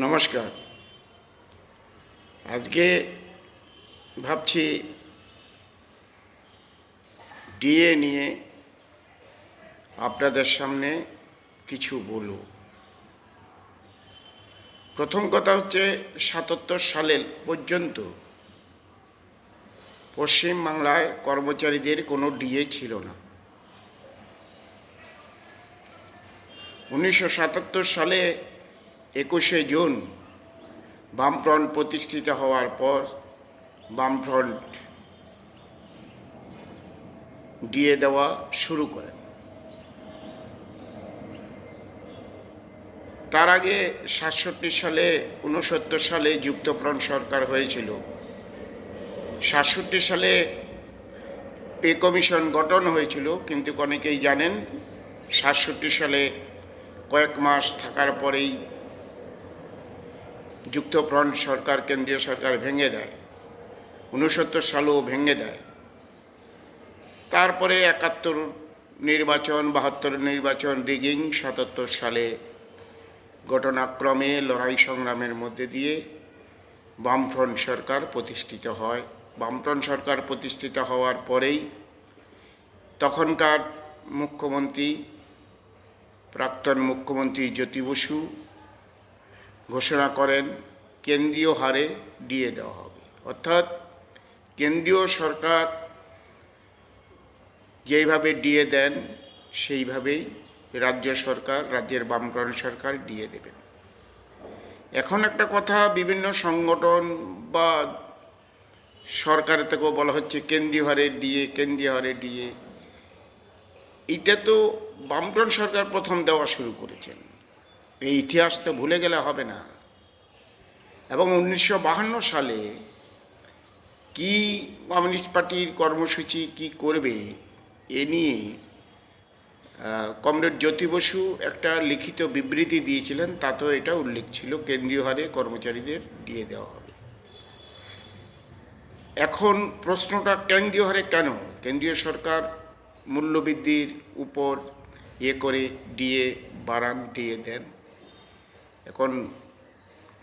নমস্কার। আজকে ভাবছি ডিএ নিয়ে আপনাদের সামনে কিছু বলব। প্রথম কথা হচ্ছে ৭৭ সালের পর্যন্ত পশ্চিমবাংলায় কর্মচারীদের কোনো ডিএ ছিল না। ১৯৭৭ সালে ২১শে জুন বামফ্রন্ট প্রতিষ্ঠিত হওয়ার পর বামফ্রন্ট ডিএ দেওয়া শুরু করেন। তার আগে ৬৭ সালে ৬৯ সালে যুক্তফ্রন্ট সরকার হয়েছিল। ৬৭ সালে পে কমিশন গঠন হয়েছিল, কিন্তু অনেকেই জানেন ৬৭ সালে কয়েক মাস থাকার পরেই যুক্তফ্রন্ট সরকার, কেন্দ্রীয় সরকার ভেঙে দেয়। ৬৯ সালেও ভেঙে দেয়। তারপরে ৭১ নির্বাচন, ৭২ নির্বাচন, রিগিং, ৭৭ সালে ঘটনাক্রমে লড়াই সংগ্রামের মধ্যে দিয়ে বামফ্রন্ট সরকার প্রতিষ্ঠিত হয়। বামফ্রন্ট সরকার প্রতিষ্ঠিত হওয়ার পরেই তখনকার মুখ্যমন্ত্রী, প্রাক্তন মুখ্যমন্ত্রী জ্যোতি বসু ঘোষণা করেন কেন্দ্রীয় হারে ডিএ দেওয়া হবে। অর্থাৎ কেন্দ্রীয় সরকার যেইভাবে ডিএ দেন সেইভাবেই রাজ্য সরকার, রাজ্যের বামফ্রন্ট সরকার ডিএ দেবেন। এখন একটা কথা বিভিন্ন সংগঠন বা সরকারের থেকেও বলা হচ্ছে কেন্দ্রীয় হারে ডিএ, কেন্দ্রীয় হারে ডিএ। এটা তো বামফ্রন্ট সরকার প্রথম দেওয়া শুরু করেছেন। এই ইতিহাস তো ভুলে গেলে হবে না। এবং ১৯৫২ সালে কি কমিউনিস্ট পার্টির কর্মসূচি কি করবে এ নিয়ে কমরেড জ্যোতি বসু একটা লিখিত বিবৃতি দিয়েছিলেন। তাতেও এটা উল্লেখ ছিল কেন্দ্রীয় হারে কর্মচারীদের ডিএ দেওয়া হবে। এখন প্রশ্নটা কেন্দ্রীয় হারে কেন? কেন্দ্রীয় সরকার মূল্যবৃদ্ধির উপর করে ডিএ বাড়ান, ডিএ দেন। এখন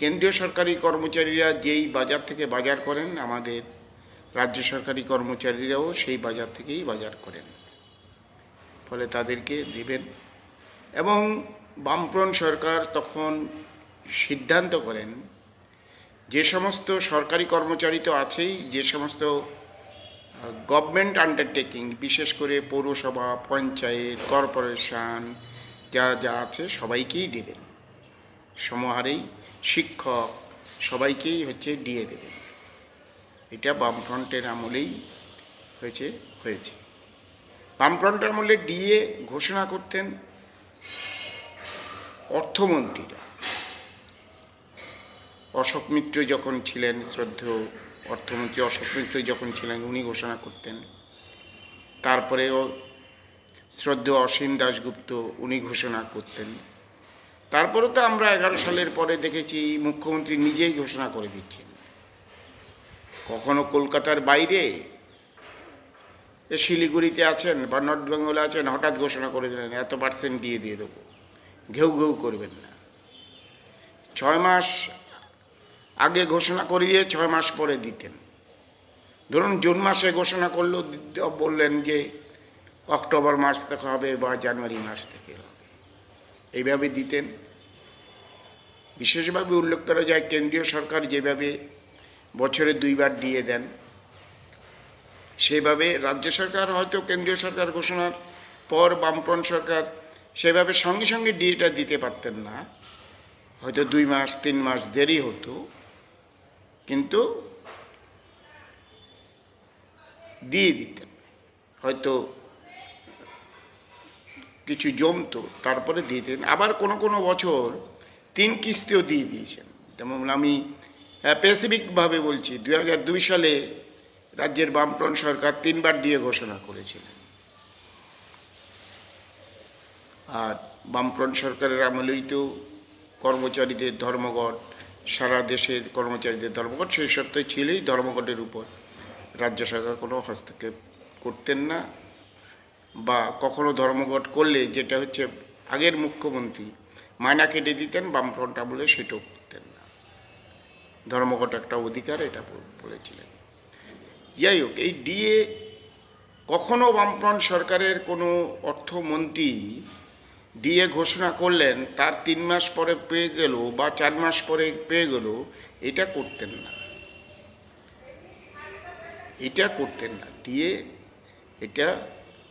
কেন্দ্রীয় সরকারি কর্মচারীরা যেই বাজার থেকে বাজার করেন, আমাদের রাজ্য সরকারি কর্মচারীরাও সেই বাজার থেকেই বাজার করেন, ফলে তাদেরকে দেবেন। এবং বামফ্রন্ট সরকার তখন সিদ্ধান্ত করেন যে সমস্ত সরকারি কর্মচারী তো আছেই, যে সমস্ত গভর্নমেন্ট আন্ডারটেকিং, বিশেষ করে পৌরসভা, পঞ্চায়েত, কর্পোরেশন যা যা আছে সবাইকেই দেবেন সমহারেই। শিক্ষক সবাইকেই ডিএ দেবেন। এটা বামফ্রন্টের আমলেই হয়েছে। বামফ্রন্টের আমলে ডিএ ঘোষণা করতেন অর্থমন্ত্রীরা। অশোক মিত্র যখন ছিলেন, শ্রদ্ধেয় অর্থমন্ত্রী অশোক মিত্র যখন ছিলেন, উনি ঘোষণা করতেন। তারপরেও শ্রদ্ধেয় অসীম দাশগুপ্ত, উনি ঘোষণা করতেন। তারপরে তো আমরা ১১ সালের পরে দেখেছি মুখ্যমন্ত্রী নিজেই ঘোষণা করে দিচ্ছেন। কখনো কলকাতার বাইরে, শিলিগুড়িতে আছেন বা নর্থ বেঙ্গলে আছেন, হঠাৎ ঘোষণা করে দিলেন এত % দিয়ে দেবো। ঘেউ ঘেউ করবেন না। ৬ মাস আগে ঘোষণা করে দিয়ে ৬ মাস পরে দিতেন। ধরুন জুন মাসে ঘোষণা করলো, বললেন যে অক্টোবর মাস থেকে হবে বা জানুয়ারি মাস থেকে হবে, এইভাবে দিতেন। বিশেষভাবে উল্লেখ করা যায় কেন্দ্রীয় সরকার যেভাবে বছরে 2 বার ডিএ দেন, সেভাবে রাজ্য সরকার হয়তো কেন্দ্রীয় সরকার ঘোষণার পর বামফ্রন্ট সরকার সেভাবে সঙ্গে সঙ্গে ডিএটা দিতে পারতেন না, হয়তো 2 মাস 3 মাস দেরি হতো, কিন্তু দিয়ে দিতেন। হয়তো কিছু জমতো, তারপরে দিতেন। আবার কোনো কোনো বছর 3 কিস্তিও দিয়ে দিয়েছেন। যেমন আমি স্পেসিফিকভাবে বলছি, 2002 সালে রাজ্যের বামফ্রন্ট সরকার 3 বার দিয়ে ঘোষণা করেছিলেন। আর বামফ্রন্ট সরকারের আমলেই তো কর্মচারীদের ধর্মঘট, সারা দেশের কর্মচারীদের ধর্মঘট, সেই সত্ত্বেও ছিলই। ধর্মঘটের উপর রাজ্য সরকার কোনো হস্তক্ষেপ করতেন না, বা কখনো ধর্মঘট করলে যেটা আগের মুখ্যমন্ত্রী মায়না কেটে দিতেন, বামফ্রন্ট আমলে সেটাও করতেন। ধর্মঘট একটা অধিকার, এটা বলেছিলেন। যাই হোক, এই ডিএ কখনো বামফ্রন্ট সরকারের কোনো অর্থমন্ত্রী ডিএ ঘোষণা করলেন, তার 3 মাস পরে পেয়ে গেল বা 4 মাস পরে পেয়ে গেল, এটা করতেন না। ডিএ, এটা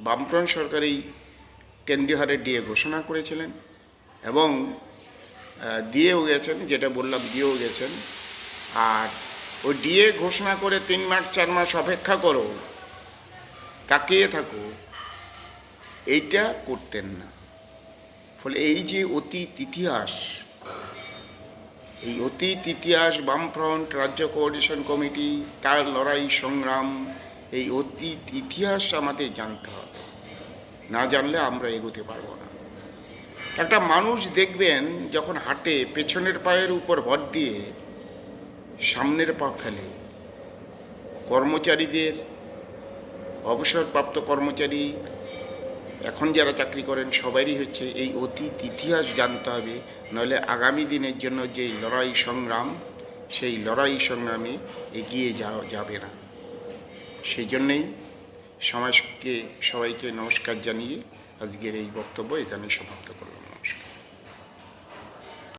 বামফ্রন্ট সরকারই কেন্দ্রীয় হারে ডিএ ঘোষণা করেছিলেন এবং দিয়েও গেছেন, যেটা বললাম দিয়েও গেছেন। আর ওই ডিএ ঘোষণা করে 3 মাস 4 মাস অপেক্ষা করো, তাকিয়ে থাকো, এইটা করতেন না। ফলে এই যে অতীত ইতিহাস, এই অতীত ইতিহাস, বামফ্রন্ট, রাজ্য কোঅর্ডিনেশন কমিটি, তার লড়াই সংগ্রাম, এই অতীত ইতিহাস আমাদের জানতে হবে। না জানলে আমরা এগোতে পারবো না। একটা মানুষ দেখবেন যখন হাঁটে, পেছনের পায়ের উপর ভর দিয়ে সামনের পা ফেলে। কর্মচারীদের, অবসরপ্রাপ্ত কর্মচারী, এখন যারা চাকরি করেন, সবারই হচ্ছে এই অতীত ইতিহাস জানতে হবে, নইলে আগামী দিনের জন্য যে লড়াই সংগ্রাম, সেই লড়াই সংগ্রামে এগিয়ে যাওয়া যাবে না। সেই জন্যেই সবাইকে নমস্কার জানিয়ে আজকের এই বক্তব্য এখানে সমাপ্ত করলাম।